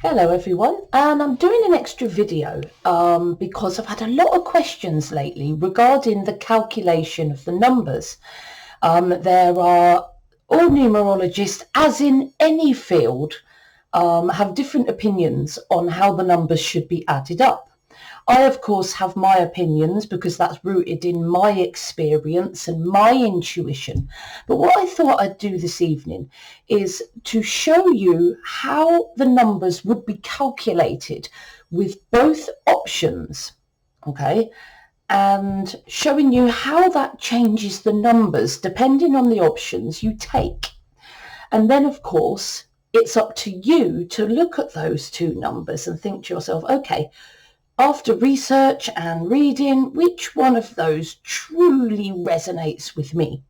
Hello everyone, and I'm doing an extra video because I've had a lot of questions lately regarding the calculation of the numbers. There are all numerologists, as in any field, have different opinions on how the numbers should be added up. I, of course, have my opinions because that's rooted in my experience and my intuition. But what I thought I'd do this evening is to show you how the numbers would be calculated with both options, okay? And showing you how that changes the numbers depending on the options you take. And then, of course, it's up to you to look at those two numbers and think to yourself, okay, after research and reading, which one of those truly resonates with me?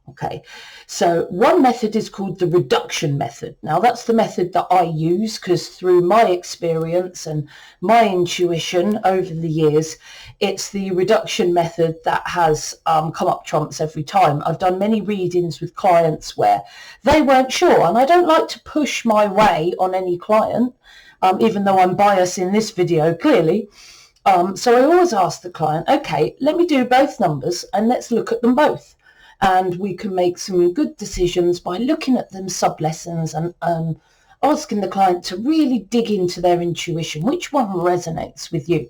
Okay, so one method is called the reduction method. Now that's the method that I use because through my experience and my intuition over the years, it's the reduction method that has come up trumps every time. I've done many readings with clients where they weren't sure, and I don't like to push my way on any client. Even though I'm biased in this video, clearly. So I always ask the client, okay, let me do both numbers and let's look at them both. And we can make some good decisions by looking at them sub-lessons and asking the client to really dig into their intuition. Which one resonates with you?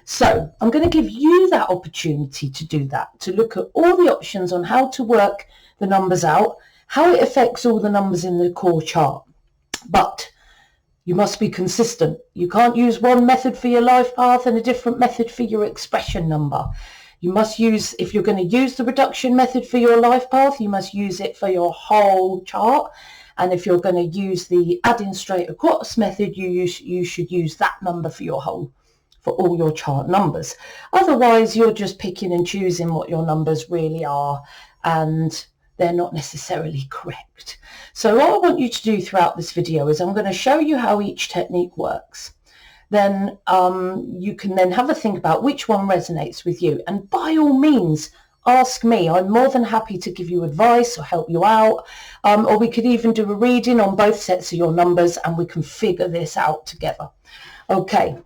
So I'm going to give you that opportunity to do that, to look at all the options on how to work the numbers out, how it affects all the numbers in the core chart. But you must be consistent. You can't use one method for your life path and a different method for your expression number. You must use, if you're going to use the reduction method for your life path, you must use it for your whole chart. And if you're going to use the adding straight across method, you should use that number for all your chart numbers. Otherwise, you're just picking and choosing what your numbers really are, and they're not necessarily correct. So what I want you to do throughout this video is I'm going to show you how each technique works. Then you can then have a think about which one resonates with you. And by all means, ask me. I'm more than happy to give you advice or help you out. Or we could even do a reading on both sets of your numbers and we can figure this out together. Okay,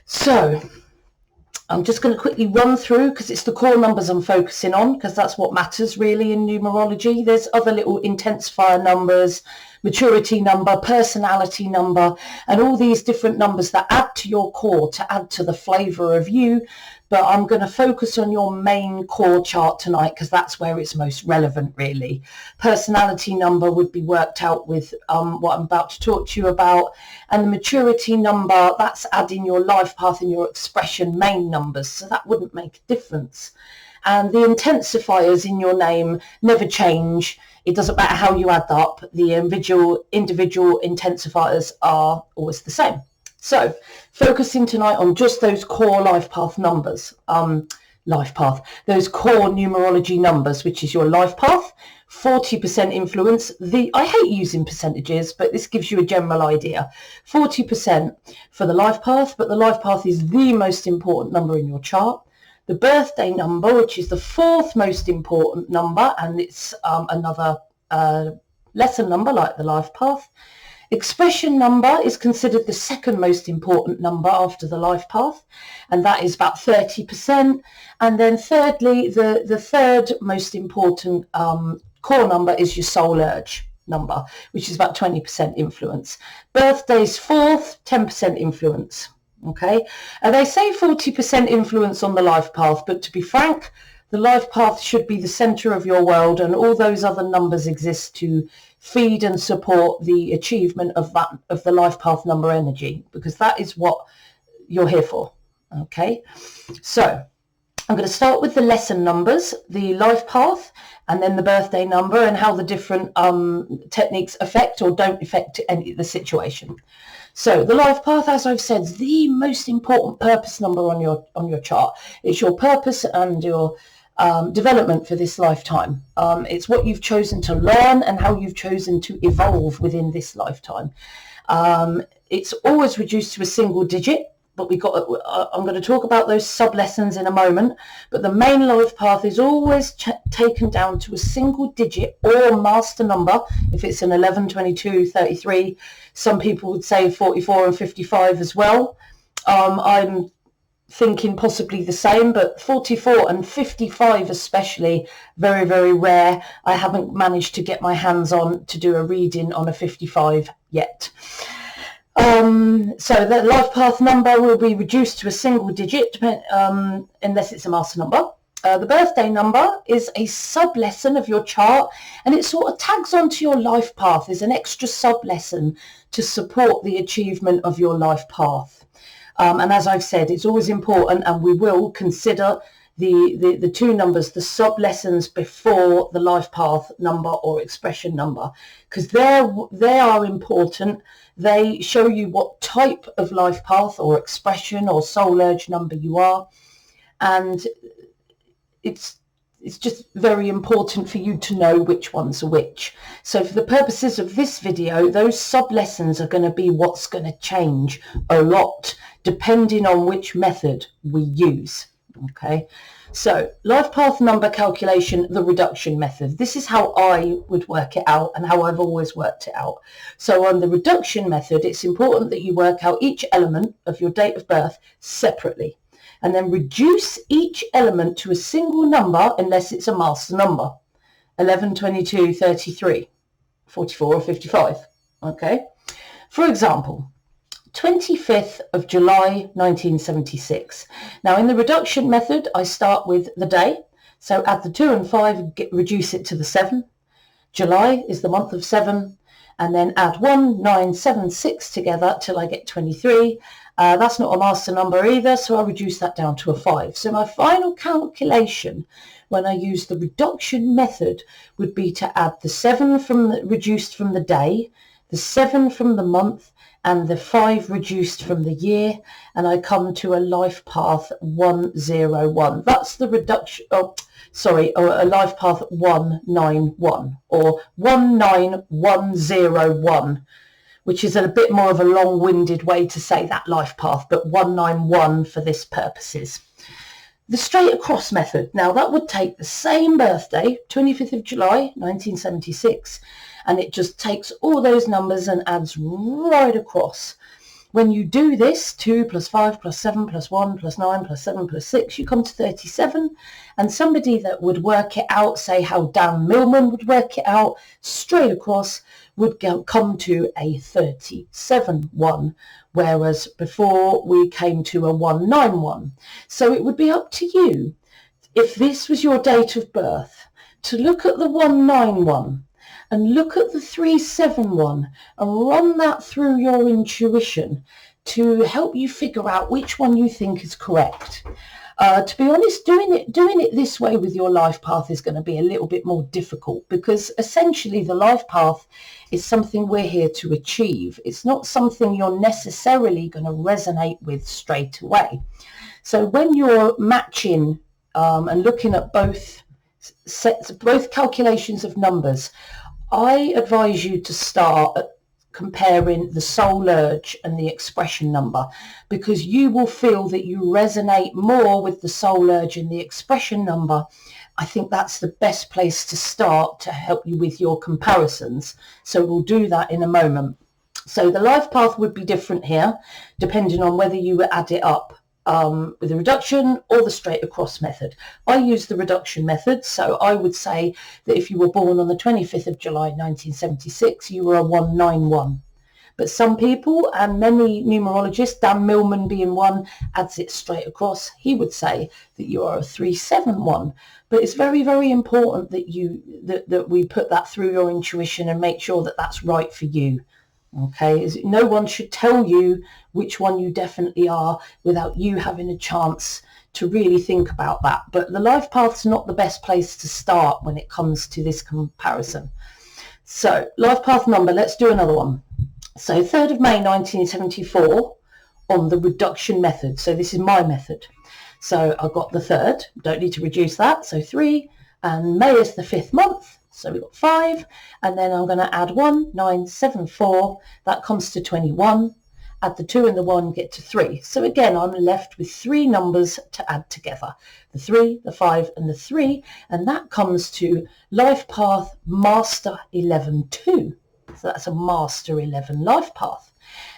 so I'm just going to quickly run through because it's the core numbers I'm focusing on because that's what matters really in numerology. There's other little intensifier numbers, maturity number, personality number, and all these different numbers that add to your core to add to the flavor of you. But I'm going to focus on your main core chart tonight because that's where it's most relevant really. Personality number would be worked out with what I'm about to talk to you about. And the maturity number, that's adding your life path and your expression main numbers. So that wouldn't make a difference. And the intensifiers in your name never change. It doesn't matter how you add up. The individual intensifiers are always the same. So focusing tonight on just those core life path numbers, those core numerology numbers, which is your life path, 40% influence. I hate using percentages, but this gives you a general idea. 40% for the life path, but the life path is the most important number in your chart. The birthday number, which is the fourth most important number, and it's another lesser number like the life path. Expression number is considered the second most important number after the life path, and that is about 30%. And then thirdly, the third most important core number is your soul urge number, which is about 20% influence. Birthday's fourth, 10% influence. Okay, and they say 40% influence on the life path, but to be frank, the life path should be the center of your world, and all those other numbers exist to feed and support the achievement of the life path number energy, because that is what you're here for. Okay, so I'm going to start with the lesson numbers, the life path, and then the birthday number, and how the different techniques affect or don't affect the situation. So the life path, as I've said, is the most important purpose number on your chart. It's your purpose and your development for this lifetime. It's what you've chosen to learn and how you've chosen to evolve within this lifetime. It's always reduced to a single digit. but I'm going to talk about those sub-lessons in a moment. But the main life path is always taken down to a single digit or master number. If it's an 11, 22, 33, some people would say 44 and 55 as well. I'm thinking possibly the same, but 44 and 55 especially, very, very rare. I haven't managed to get my hands on to do a reading on a 55 yet. So the life path number will be reduced to a single digit, unless it's a master number. The birthday number is a sub-lesson of your chart, and it sort of tags onto your life path as an extra sub-lesson to support the achievement of your life path. And as I've said, it's always important, and we will consider the two numbers, the sub-lessons before the life path number or expression number, because they are important. They show you what type of life path or expression or soul urge number you are, and it's just very important for you to know which ones are which. So for the purposes of this video, those sub-lessons are going to be what's going to change a lot depending on which method we use. Okay, so life path number calculation, the reduction method. This is how I would work it out and how I've always worked it out. So on the reduction method, it's important that you work out each element of your date of birth separately, and then reduce each element to a single number unless it's a master number, 11, 22, 33, 44 or 55. Okay, for example, 25th of July 1976. Now in the reduction method, I start with the day, so add the 2 and 5, reduce it to the 7. July is the month of 7, and then add 1, 9, 7, 6 together till I get 23. That's not a master number either, so I'll reduce that down to a 5. So my final calculation when I use the reduction method would be to add the 7 reduced from the day, the 7 from the month, and the 5 reduced from the year, and I come to a life path 101. That's the reduction, or a life path 191 or 19101, which is a bit more of a long-winded way to say that life path, but 191 for this purposes. The straight across method. Now that would take the same birthday, 25th of July 1976, and it just takes all those numbers and adds right across. When you do this, 2 plus 5 plus 7 plus 1 plus 9 plus 7 plus 6, you come to 37. And somebody that would work it out, say how Dan Millman would work it out, straight across would come to a 37-1, whereas before we came to a 191. So it would be up to you, if this was your date of birth, to look at the 191 and look at the 371 and run that through your intuition to help you figure out which one you think is correct. To be honest, doing it this way with your life path is going to be a little bit more difficult, because essentially the life path is something we're here to achieve. It's not something you're necessarily going to resonate with straight away. So when you're matching and looking at both calculations of numbers, I advise you to start comparing the soul urge and the expression number, because you will feel that you resonate more with the soul urge and the expression number. I think that's the best place to start to help you with your comparisons. So we'll do that in a moment. So the life path would be different here, depending on whether you add it up with the reduction or the straight across method. I use the reduction method, so I would say that if you were born on the 25th of July 1976, you were a 191. But some people, and many numerologists, Dan Millman being one, adds it straight across. He would say that you are a 371. But it's very, very important that we put that through your intuition and make sure that that's right for you. Okay, no one should tell you which one you definitely are without you having a chance to really think about that. But the life path's not the best place to start when it comes to this comparison. So life path number, let's do another one. So 3rd of May 1974 on the reduction method. So this is my method. So I've got the 3rd, don't need to reduce that. So 3, and May is the 5th month. So we've got 5, and then I'm going to add 1, 9, 7, 4. That comes to 21. add the 2 and the 1, get to 3. So again, I'm left with 3 numbers to add together. The 3, the 5 and the 3, and that comes to life path Master 11-2. So that's a Master 11 life path.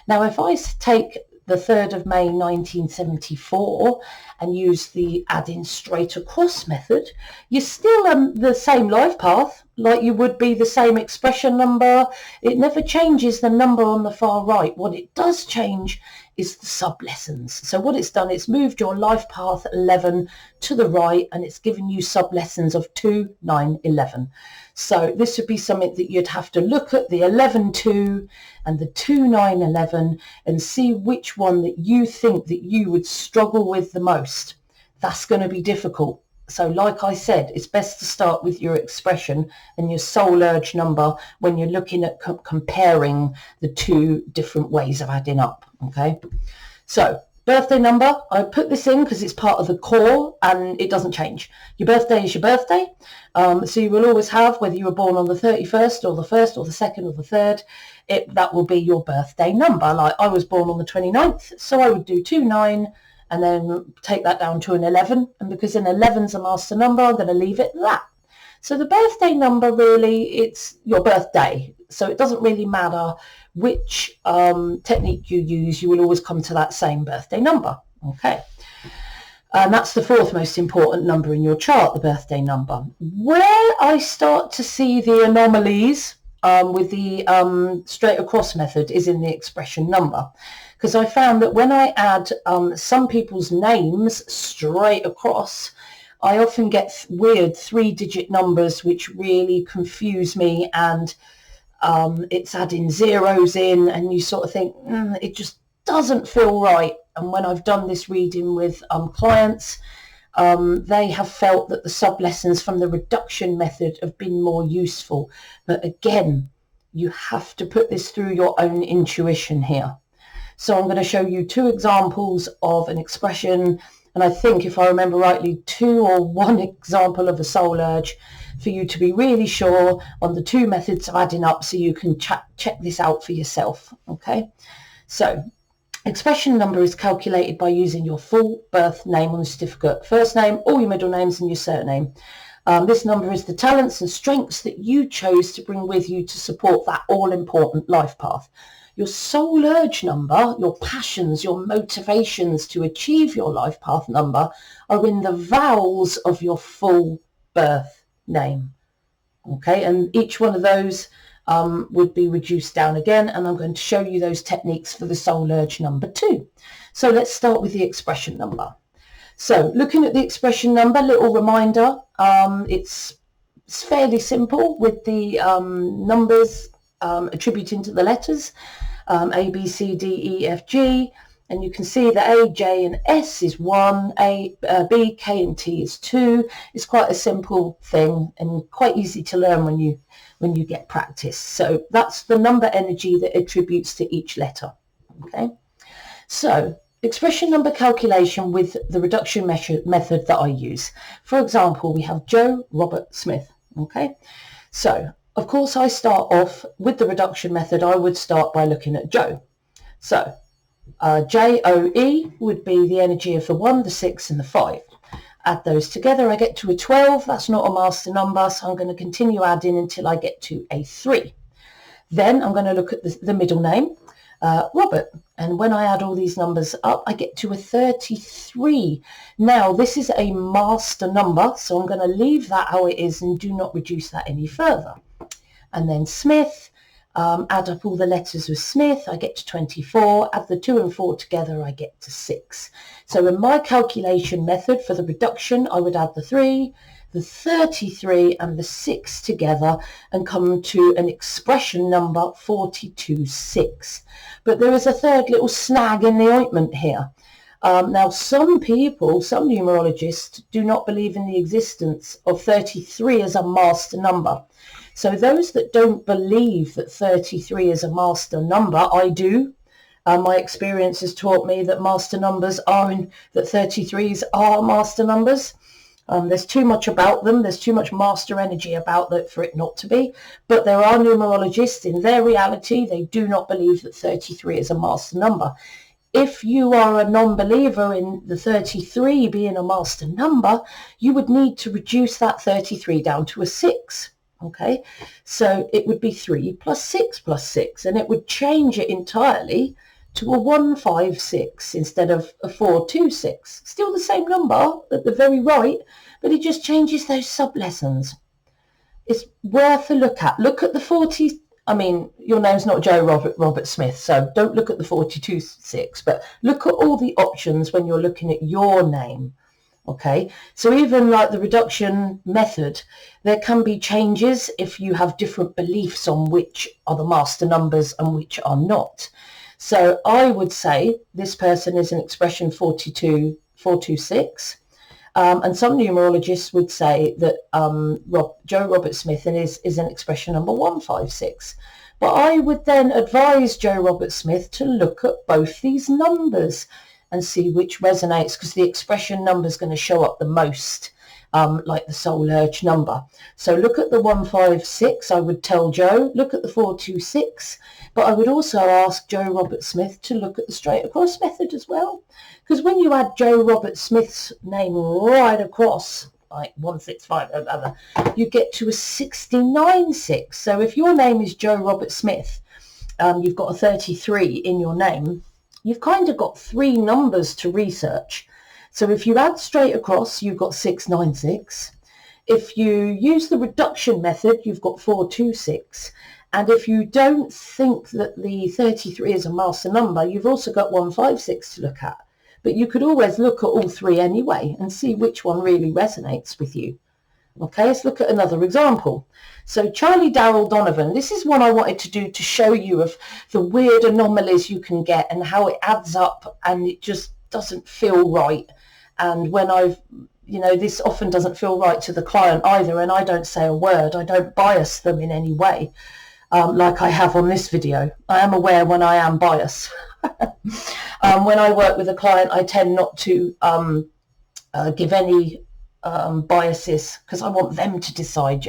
Now if I take the 3rd of May 1974 and use the adding straight across method, you're still the same life path, like you would be the same expression number. It never changes the number on the far right. What it does change is the sub-lessons. So what it's done, it's moved your life path 11 to the right, and it's given you sub-lessons of 2, 9, 11. So this would be something that you'd have to look at the 11-2 and the 2, 9, 11 and see which one that you think that you would struggle with the most. That's going to be difficult. So like I said, it's best to start with your expression and your soul urge number when you're looking at comparing the 2 different ways of adding up. Okay, so birthday number, I put this in because it's part of the core and it doesn't change. Your birthday is your birthday. So you will always have, whether you were born on the 31st or the 1st or the 2nd or the 3rd, that will be your birthday number. Like I was born on the 29th, so I would do 2, 9 and then take that down to an 11. And because an 11's a master number, I'm going to leave it that. So the birthday number, really, it's your birthday. So it doesn't really matter which technique you use, you will always come to that same birthday number. Okay. And that's the 4th most important number in your chart, the birthday number. Where I start to see the anomalies with the straight across method is in the expression number. Because I found that when I add some people's names straight across, I often get weird 3-digit numbers which really confuse me, and it's adding zeros in and you sort of think, it just doesn't feel right. And when I've done this reading with clients, they have felt that the sub-lessons from the reduction method have been more useful. But again, you have to put this through your own intuition here. So I'm going to show you 2 examples of an expression, and I think, if I remember rightly, 2 or 1 example of a soul urge, for you to be really sure on the 2 methods of adding up, so you can check this out for yourself. Okay, so expression number is calculated by using your full birth name on the certificate, first name, all your middle names and your surname. This number is the talents and strengths that you chose to bring with you to support that all-important life path. Your soul urge number, your passions, your motivations to achieve your life path number are in the vowels of your full birth name. Okay, and each one of those would be reduced down again, and I'm going to show you those techniques for the soul urge number 2. So let's start with the expression number. So looking at the expression number, little reminder, it's fairly simple with the numbers attributing to the letters, A, B, C, D, E, F, G, and you can see that A, J and S is 1, B, K and T is 2. It's quite a simple thing and quite easy to learn when you get practice. So that's the number energy that attributes to each letter. Okay, so expression number calculation with the reduction method that I use. For example, we have Joe Robert Smith. Okay, so of course I start off with the reduction method. I would start by looking at Joe. So J-O-E would be the energy of the 1, the 6 and the 5. Add those together, I get to a 12. That's not a master number, so I'm going to continue adding until I get to a 3. Then I'm going to look at the middle name, Robert, and when I add all these numbers up, I get to a 33. Now this is a master number, so I'm going to leave that how it is and do not reduce that any further. And then Smith, add up all the letters with Smith, I get to 24. Add the 2 and 4 together, I get to 6. So in my calculation method for the reduction, I would add the 3, the 33 and the 6 together and come to an expression number 42.6. But there is a third little snag in the ointment here. Now some people, some numerologists, do not believe in the existence of 33 as a master number. So those that don't believe that 33 is a master number, I do. My experience has taught me that master numbers are that 33s are master numbers. There's too much about them. There's too much master energy about that for it not to be. But there are numerologists, in their reality, they do not believe that 33 is a master number. If you are a non-believer in the 33 being a master number, you would need to reduce that 33 down to a 6. Okay, so it would be 3 plus 6 plus 6, and it would change it entirely to a 156 instead of a 426. Still the same number at the very right, but it just changes those sub-lessons. It's worth a look at. Look at the 40. I mean, your name's not Joe Robert Smith, so don't look at the 426, but look at all the options when you're looking at your name. Okay, so even like the reduction method, there can be changes if you have different beliefs on which are the master numbers and which are not. So I would say this person is an expression 426. And some numerologists would say that Joe Robert Smith is an expression number 156. But I would then advise Joe Robert Smith to look at both these numbers and see which resonates, because the expression number is going to show up the most, like the soul urge number. So look at the 156. I would tell Joe, look at the 426. But I would also ask Joe Robert Smith to look at the straight across method as well. Because when you add Joe Robert Smith's name right across, like 165, you get to a 69-6. So if your name is Joe Robert Smith, you've got a 33 in your name, you've kind of got 3 numbers to research. So if you add straight across, you've got 696. If you use the reduction method, you've got 426. And if you don't think that the 33 is a master number, you've also got 156 to look at. But you could always look at all 3 anyway and see which one really resonates with you. Okay, let's look at another example. So Charlie Darrell Donovan, this is one I wanted to do to show you of the weird anomalies you can get and how it adds up and it just doesn't feel right. And when this often doesn't feel right to the client either, and I don't say a word, I don't bias them in any way. Like I have on this video. I am aware when I am biased. When I work with a client, I tend not to give any biases because I want them to decide,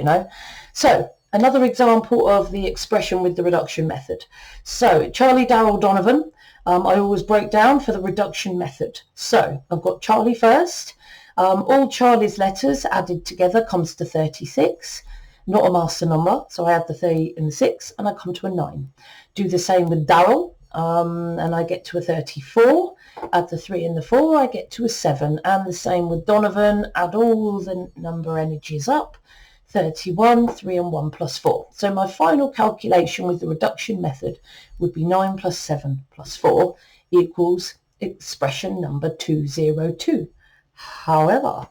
So another example of the expression with the reduction method. So Charlie Darrell Donovan, I always break down for the reduction method. So I've got Charlie first. All Charlie's letters added together comes to 36. Not a master number, so I add the 3 and the 6 and I come to a 9. Do the same with Darrell, and I get to a 34. Add the 3 and the 4, I get to a 7. And the same with Donovan, add all the number energies up. 31, 3 and 1 plus 4. So my final calculation with the reduction method would be 9 plus 7 plus 4 equals expression number 202. However,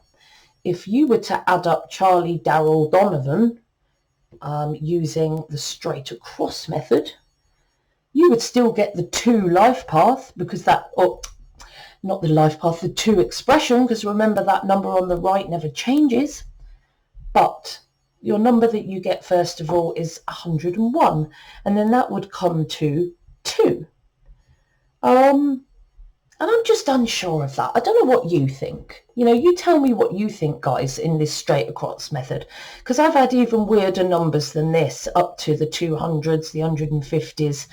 if you were to add up Charlie Darrell Donovan using the straight across method, you would still get the 2 life path, because that, or not the life path, the 2 expression, because remember that number on the right never changes. But your number that you get first of all is 101, and then that would come to 2. And I'm just unsure of that. I don't know what you think. You tell me what you think, guys, in this straight across method. Because I've had even weirder numbers than this, up to the 200s, the 150s.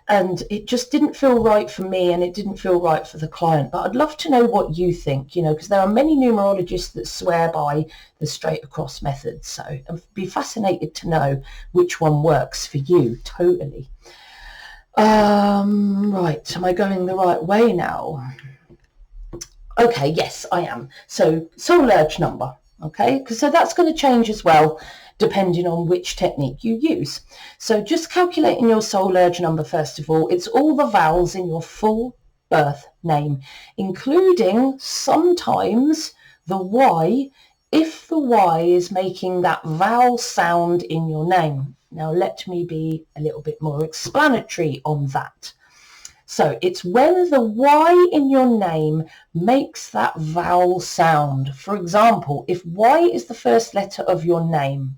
And it just didn't feel right for me, and it didn't feel right for the client. But I'd love to know what you think, because there are many numerologists that swear by the straight across method. So I'd be fascinated to know which one works for you, totally. Right, am I going the right way now? Okay, yes, I am. So soul urge number, okay, so that's going to change as well depending on which technique you use. So just calculating your soul urge number first of all, it's all the vowels in your full birth name, including sometimes the Y, if the Y is making that vowel sound in your name. Now let me be a little bit more explanatory on that. So it's when the Y in your name makes that vowel sound. For example, if Y is the first letter of your name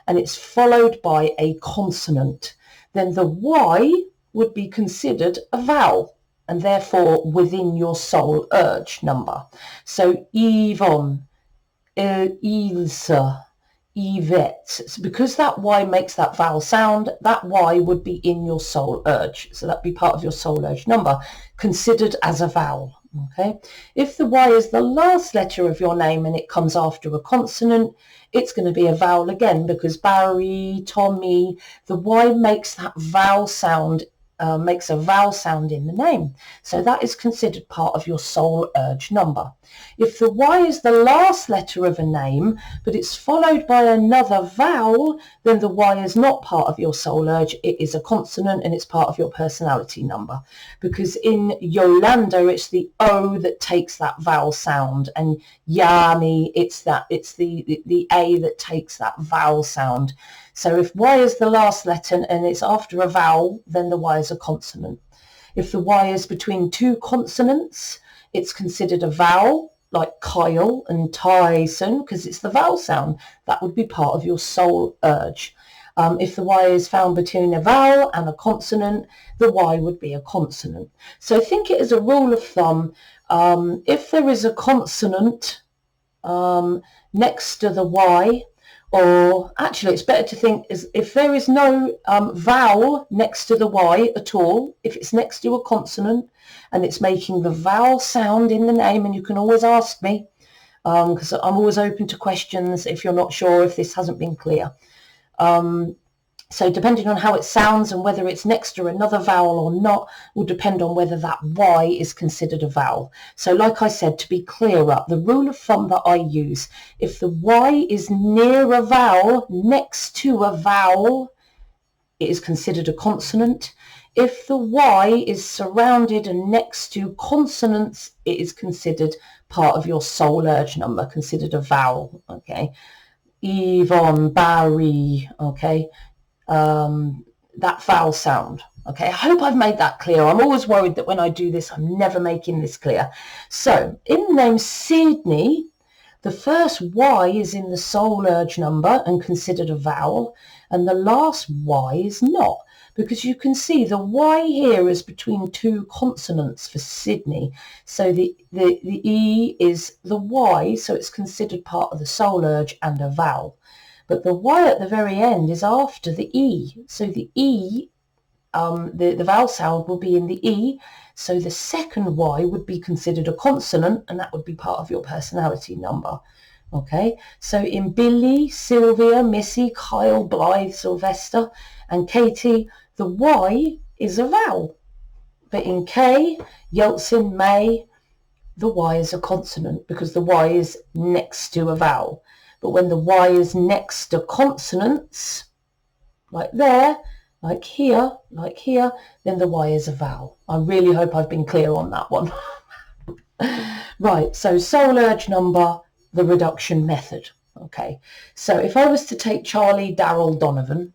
and it's followed by a consonant, then the Y would be considered a vowel and therefore within your soul urge number. So Yvonne, Ilse, Yvette. So because that Y makes that vowel sound, that Y would be in your soul urge. So that'd be part of your soul urge number, considered as a vowel. Okay. If the Y is the last letter of your name and it comes after a consonant, it's going to be a vowel again, because Barry, Tommy, the Y makes that vowel sound, makes a vowel sound in the name. So that is considered part of your soul urge number. If the Y is the last letter of a name, but it's followed by another vowel, then the Y is not part of your soul urge. It is a consonant and it's part of your personality number. Because in Yolanda, it's the O that takes that vowel sound, and Yanni, it's the A that takes that vowel sound. So if Y is the last letter and it's after a vowel, then the Y is a consonant. If the Y is between two consonants, it's considered a vowel, like Kyle and Tyson, because it's the vowel sound. That would be part of your soul urge. If the Y is found between a vowel and a consonant, the Y would be a consonant. So think it as a rule of thumb. If there is a consonant next to the Y, or actually it's better to think is if there is no vowel next to the Y at all, if it's next to a consonant and it's making the vowel sound in the name, and you can always ask me, because I'm always open to questions if you're not sure, if this hasn't been clear. So depending on how it sounds and whether it's next to another vowel or not will depend on whether that Y is considered a vowel. So like I said, to be clearer, the rule of thumb that I use, if the Y is near a vowel, next to a vowel, it is considered a consonant. If the Y is surrounded and next to consonants, it is considered part of your soul urge number, considered a vowel. Okay. Yvonne, Barry, okay. That vowel sound. Okay, I hope I've made that clear. I'm always worried that when I do this, I'm never making this clear. So in the name Sydney, the first Y is in the soul urge number and considered a vowel, and the last Y is not, because you can see the Y here is between two consonants for Sydney. So the E is the Y, so it's considered part of the soul urge and a vowel. But the Y at the very end is after the E. So the E, the vowel sound will be in the E. So the second Y would be considered a consonant, and that would be part of your personality number. Okay, so in Billy, Sylvia, Missy, Kyle, Blythe, Sylvester, and Katie, the Y is a vowel. But in Kay, Yeltsin, May, the Y is a consonant because the Y is next to a vowel. But when the Y is next to consonants, like there, like here, then the Y is a vowel. I really hope I've been clear on that one. Right, so soul urge number, the reduction method. Okay, so if I was to take Charlie, Daryl, Donovan,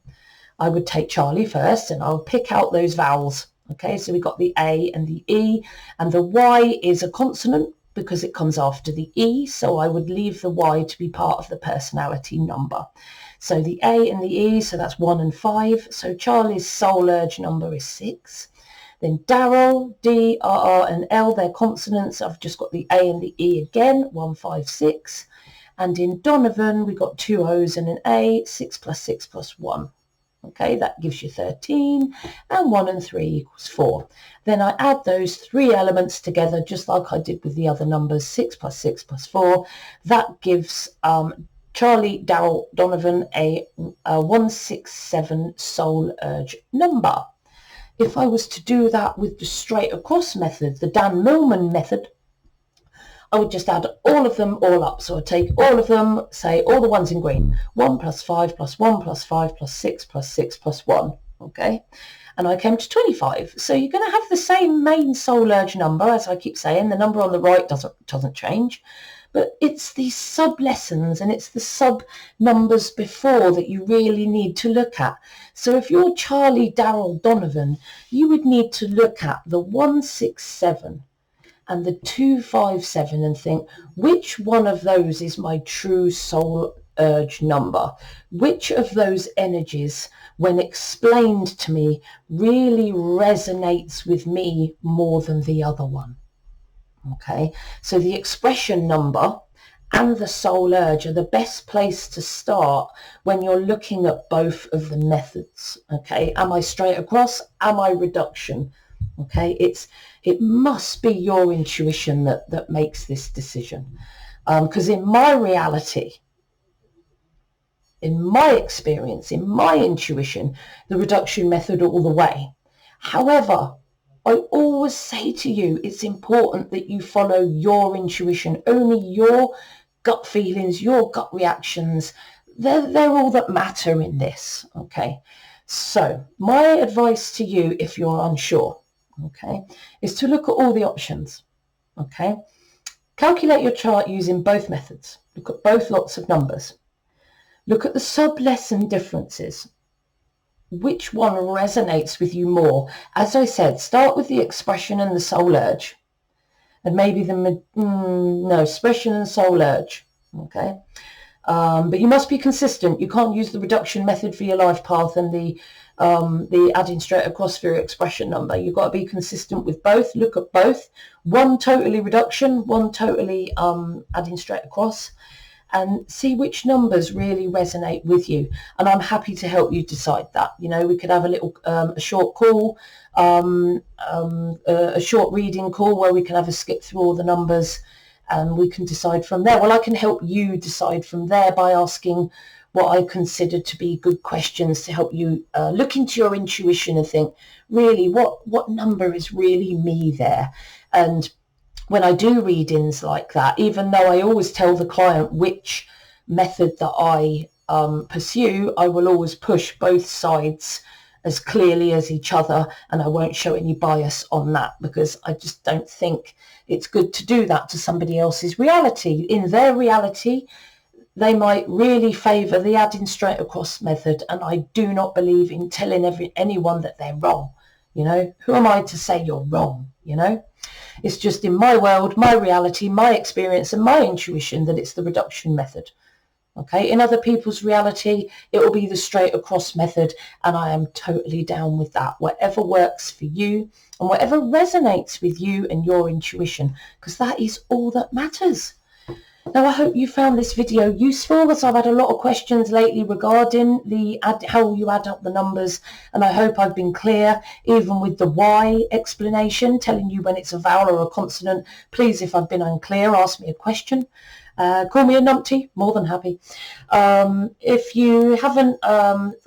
I would take Charlie first and I'll pick out those vowels. Okay, so we got the A and the E, and the Y is a consonant because it comes after the E, so I would leave the Y to be part of the personality number. So the A and the E, so that's 1 and 5. So Charlie's soul urge number is 6. Then Daryl, D, R, and L, they're consonants. I've just got the A and the E again, 1, 5, 6. And in Donovan, we got 2 O's and an A, 6 plus 6 plus 1. Okay, that gives you 13, and 1 and 3 equals 4. Then I add those 3 elements together, just like I did with the other numbers, 6 plus 6 plus 4. That gives Charlie, Daryl, Donovan a 167 soul urge number. If I was to do that with the straight across method, the Dan Millman method, I would just add all of them all up. So I'd take all of them, say all the ones in green, 1 plus 5 plus 1 plus 5 plus 6 plus 6 plus 1, okay? And I came to 25. So you're going to have the same main soul urge number, as I keep saying. The number on the right doesn't change. But it's the sub-lessons and it's the sub-numbers before that you really need to look at. So if you're Charlie, Daryl, Donovan, you would need to look at the 167 and the 257 and think, which one of those is my true soul urge number? Which of those energies, when explained to me, really resonates with me more than the other one? Okay, so the expression number and the soul urge are the best place to start when you're looking at both of the methods. Okay, am I straight across? Am I reduction? Okay, it must be your intuition that makes this decision. Because in my reality, in my experience, in my intuition, the reduction method all the way. However, I always say to you, it's important that you follow your intuition. Only your gut feelings, your gut reactions, they're all that matter in this. Okay, so my advice to you, if you're unsure, okay, is to look at all the options. Okay, calculate your chart using both methods. Look at both lots of numbers. Look at the sub-lesson differences. Which one resonates with you more? As I said, start with the expression and the soul urge. And maybe expression and soul urge. Okay. But you must be consistent. You can't use the reduction method for your life path and the adding straight across for your expression number. You've got to be consistent with both. Look at both. One totally reduction, one totally adding straight across. And see which numbers really resonate with you. And I'm happy to help you decide that. You know, we could have a little, a short call, a short reading call where we can have a skip through all the numbers and we can decide from there. Well, I can help you decide from there by asking what I consider to be good questions to help you look into your intuition and think, really, what number is really me there? And when I do readings like that, even though I always tell the client which method that I pursue, I will always push both sides as clearly as each other, and I won't show any bias on that because I just don't think it's good to do that to somebody else's reality. In their reality, they might really favour the adding straight across method, and I do not believe in telling anyone that they're wrong. You know, who am I to say you're wrong? You know, it's just in my world, my reality, my experience and my intuition that it's the reduction method. Okay, in other people's reality, it will be the straight across method, and I am totally down with that. Whatever works for you and whatever resonates with you and your intuition, because that is all that matters. Now, I hope you found this video useful, as I've had a lot of questions lately regarding how you add up the numbers, and I hope I've been clear, even with the why explanation, telling you when it's a vowel or a consonant. Please, if I've been unclear, ask me a question. Call me a numpty, more than happy. If you haven't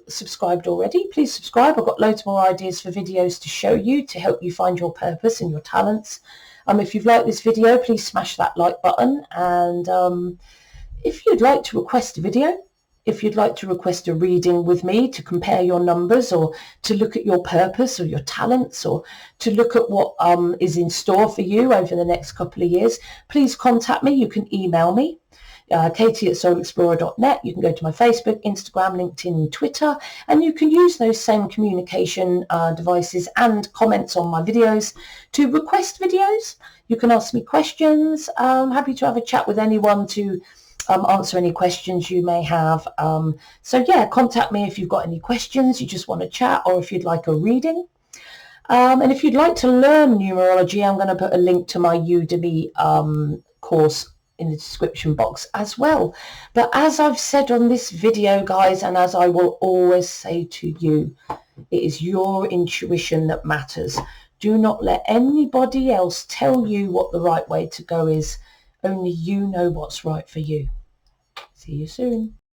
subscribed already, please subscribe. I've got loads more ideas for videos to show you to help you find your purpose and your talents. If you've liked this video, please smash that like button. And if you'd like to request a video, if you'd like to request a reading with me to compare your numbers or to look at your purpose or your talents or to look at what is in store for you over the next couple of years, please contact me. You can email me, katie@soulexplorer.net. You can go to my Facebook, Instagram, LinkedIn, Twitter, and you can use those same communication devices and comments on my videos to request videos. You can ask me questions. I'm happy to have a chat with anyone to answer any questions you may have. So yeah, contact me if you've got any questions, you just want to chat, or if you'd like a reading. And if you'd like to learn numerology, I'm going to put a link to my Udemy course in the description box as well. But as I've said on this video, guys, and as I will always say to you, it is your intuition that matters. Do not let anybody else tell you what the right way to go is. Only you know what's right for you. See you soon.